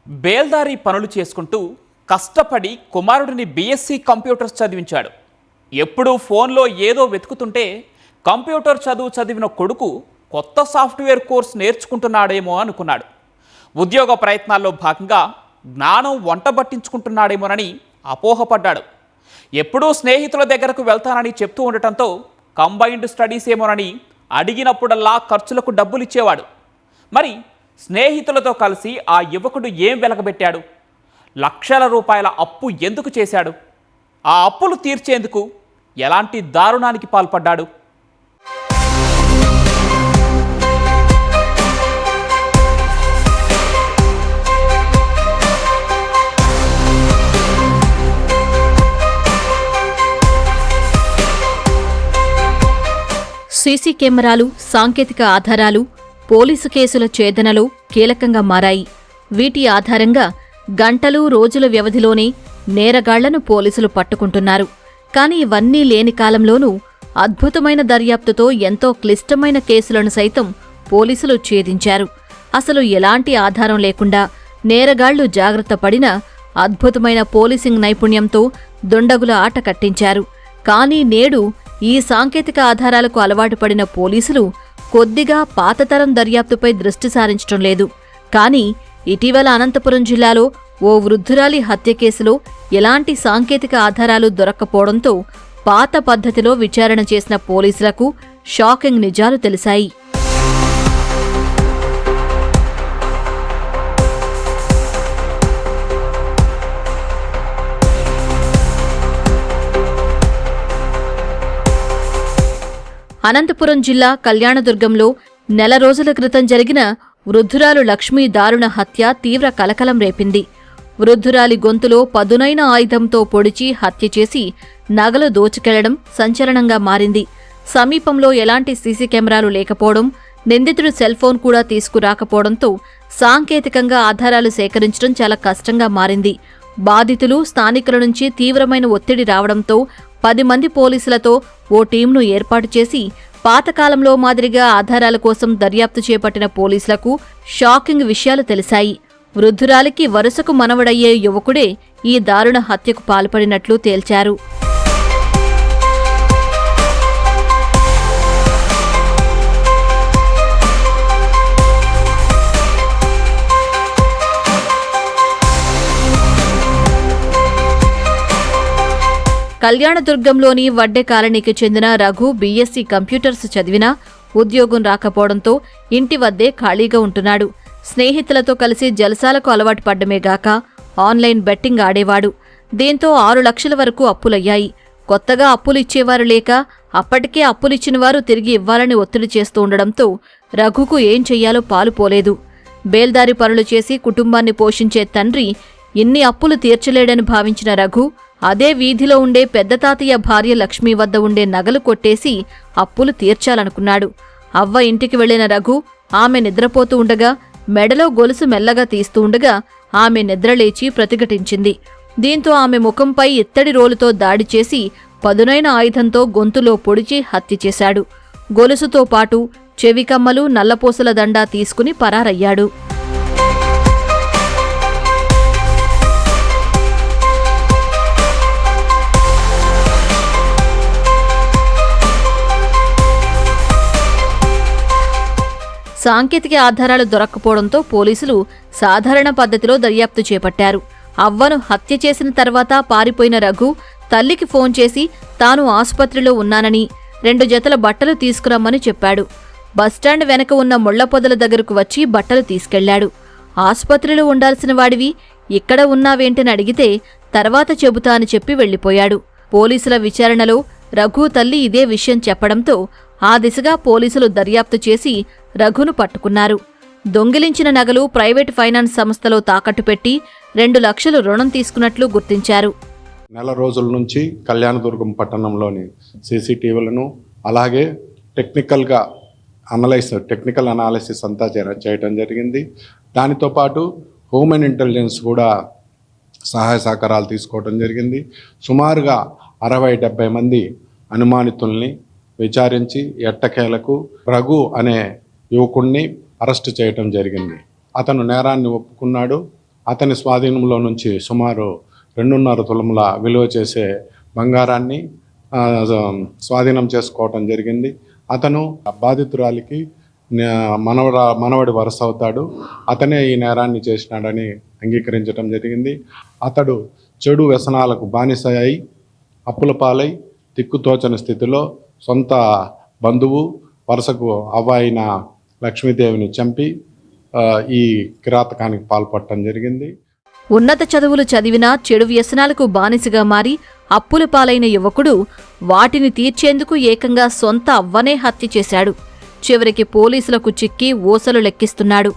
బేల్దారి పనులు చేసుకుంటూ కష్టపడి కుమారుడిని బీఎస్సీ కంప్యూటర్స్ చదివించాడు. ఎప్పుడూ ఫోన్లో ఏదో వెతుకుతుంటే కంప్యూటర్ చదివిన కొడుకు కొత్త సాఫ్ట్వేర్ కోర్స్ నేర్చుకుంటున్నాడేమో అనుకున్నాడు. ఉద్యోగ ప్రయత్నాల్లో భాగంగా జ్ఞానం వంటబట్టించుకుంటున్నాడేమోనని అపోహపడ్డాడు. ఎప్పుడూ స్నేహితుల దగ్గరకు వెళ్తానని చెప్తూ ఉండటంతో కంబైన్డ్ స్టడీస్ ఏమోనని అడిగినప్పుడల్లా ఖర్చులకు డబ్బులు ఇచ్చేవాడు. మరి స్నేహితులతో కలిసి ఆ యువకుడు ఏం వెలగబెట్టాడు? లక్షల రూపాయల అప్పు ఎందుకు చేశాడు? ఆ అప్పులు తీర్చేందుకు ఎలాంటి దారుణానికి పాల్పడ్డాడు? సీసీ కెమెరాలు, సాంకేతిక ఆధారాలు పోలీసు కేసుల ఛేదనలో కీలకంగా మారాయి. వీటి ఆధారంగా గంటలు, రోజుల వ్యవధిలోనే నేరగాళ్లను పోలీసులు పట్టుకుంటున్నారు. కాని ఇవన్నీ లేని కాలంలోనూ అద్భుతమైన దర్యాప్తుతో ఎంతో క్లిష్టమైన కేసులను సైతం పోలీసులు ఛేదించారు. అసలు ఎలాంటి ఆధారం లేకుండా నేరగాళ్లు జాగ్రత్త పడినా అద్భుతమైన పోలీసింగ్ నైపుణ్యంతో దుండగుల ఆట కట్టించారు. కానీ నేడు ఈ సాంకేతిక ఆధారాలకు అలవాటు పడిన పోలీసులు కొద్దిగా పాతతరం దర్యాప్తుపై దృష్టి సారించడం లేదు. కానీ ఇటీవల అనంతపురం జిల్లాలో ఓ వృద్ధురాలి హత్య కేసులో ఎలాంటి సాంకేతిక ఆధారాలు దొరక్కపోవడంతో పాత పద్ధతిలో విచారణ చేసిన పోలీసులకు షాకింగ్ నిజాలు తెలిశాయి. అనంతపురం జిల్లా కళ్యాణదుర్గంలో నెల రోజుల క్రితం జరిగిన వృద్ధురాలు లక్ష్మీ దారుణ హత్య తీవ్ర కలకలం రేపింది. వృద్ధురాలి గొంతులో పదునైన ఆయుధంతో పొడిచి హత్య చేసి నగలు దోచుకెళ్లడం సంచలనంగా మారింది. సమీపంలో ఎలాంటి సీసీ కెమెరాలు లేకపోవడం, నిందితుడు సెల్ఫోన్ కూడా తీసుకురాకపోవడంతో సాంకేతికంగా ఆధారాలు సేకరించడం చాలా కష్టంగా మారింది. బాధితులు, స్థానికుల నుంచి తీవ్రమైన ఒత్తిడి రావడంతో 10 మంది పోలీసులతో ఓ టీంను ఏర్పాటు చేసి పాతకాలంలో మాదిరిగా ఆధారాల కోసం దర్యాప్తు చేపట్టిన పోలీసులకు షాకింగ్ విషయాలు తెలిశాయి. వృద్ధురాలికి వరుసకు మనవడయ్యే యువకుడే ఈ దారుణ హత్యకు పాల్పడినట్లు తేల్చారు. కళ్యాణదుర్గంలోని వడ్డె కాలనీకి చెందిన రఘు బీఎస్సీ కంప్యూటర్స్ చదివినా ఉద్యోగం రాకపోవడంతో ఇంటి వద్దే ఖాళీగా ఉంటున్నాడు. స్నేహితులతో కలిసి జలసాలకు అలవాటు పడ్డమేగాక ఆన్లైన్ బెట్టింగ్ ఆడేవాడు. దీంతో 6 లక్షల వరకు అప్పులయ్యాయి. కొత్తగా అప్పులు ఇచ్చేవారు లేక అప్పటికే అప్పులిచ్చిన వారు తిరిగి ఇవ్వాలని ఒత్తిడి చేస్తూ ఉండడంతో రఘుకు ఏం చెయ్యాలో పాలుపోలేదు. బేల్దారి పనులు చేసి కుటుంబాన్ని పోషించే తండ్రి ఇన్ని అప్పులు తీర్చలేడని భావించిన రఘు అదే వీధిలో ఉండే పెద్ద తాతయ్య భార్య లక్ష్మి వద్ద ఉండే నగలు కొట్టేసి అప్పులు తీర్చాలనుకున్నాడు. అవ్వ ఇంటికి వెళ్లిన రఘు ఆమె నిద్రపోతూ ఉండగా మెడలో గొలుసు మెల్లగా తీస్తూ ఉండగా ఆమె నిద్రలేచి ప్రతిఘటించింది. దీంతో ఆమె ముఖంపై ఇత్తడి రోలుతో దాడి చేసి పదునైన ఆయుధంతో గొంతులో పొడిచి హత్య చేశాడు. గొలుసుతో పాటు చెవికమ్మలు, నల్లపూసల దండా తీసుకుని పరారయ్యాడు. సాంకేతిక ఆధారాలు దొరక్కపోవడంతో పోలీసులు సాధారణ పద్ధతిలో దర్యాప్తు చేపట్టారు. అవ్వను హత్య చేసిన తర్వాత పారిపోయిన రఘు తల్లికి ఫోన్ చేసి తాను ఆసుపత్రిలో ఉన్నానని 2 జతల బట్టలు తీసుకురమ్మని చెప్పాడు. బస్టాండ్ వెనక ఉన్న ముళ్లపొదల దగ్గరకు వచ్చి బట్టలు తీసుకెళ్లాడు. ఆసుపత్రిలో ఉండాల్సిన వాడివి ఇక్కడ ఉన్నావేంటని అడిగితే తర్వాత చెబుతా అని చెప్పి వెళ్లిపోయాడు. పోలీసుల విచారణలో రఘు తల్లి ఇదే విషయం చెప్పడంతో ఆ దిశగా పోలీసులు దర్యాప్తు చేసి రఘును పట్టుకున్నారు. దొంగిలించిన నగలు ప్రైవేట్ ఫైనాన్స్ సంస్థలో తాకట్టు పెట్టి 2 లక్షలు రుణం తీసుకున్నట్లు గుర్తించారు. నెల రోజుల నుంచి కళ్యాణదుర్గం పట్టణంలోని సీసీటీవీలను అలాగే టెక్నికల్ అనాలిసిస్ అంతా చేయడం జరిగింది. దానితో పాటు హ్యూమన్ ఇంటెలిజెన్స్ కూడా సహాయ సహకారాలు తీసుకోవడం జరిగింది. సుమారుగా 60-70 మంది అనుమానితుల్ని విచారించి ఎట్టకేలకు రఘు అనే యువకుణ్ణి అరెస్టు చేయటం జరిగింది. అతను నేరాన్ని ఒప్పుకున్నాడు. అతని స్వాధీనంలో నుంచి సుమారు 2.5 తులముల విలువ చేసే బంగారాన్ని స్వాధీనం చేసుకోవటం జరిగింది. అతను బాధితురాలికి మనవడి వరుస అవుతాడు. అతనే ఈ నేరాన్ని చేసినాడని అంగీకరించడం జరిగింది. అతడు చెడు వ్యసనాలకు బానిస అయి అప్పుల పాలై దిక్కుతోచని స్థితిలో సొంత బంధువు వరుసకు అవ్వ అయిన లక్ష్మీదేవిని చంపి ఈ కిరాతకానికి పాల్పడటం జరిగింది. ఉన్నత చదువులు చదివినా చెడు వ్యసనాలకు బానిసగా మారి అప్పుల పాలైన యువకుడు వాటిని తీర్చేందుకు ఏకంగా సొంత అవ్వనే హత్య చేశాడు. చివరికి పోలీసులకు చిక్కి ఊసలు లెక్కిస్తున్నాడు.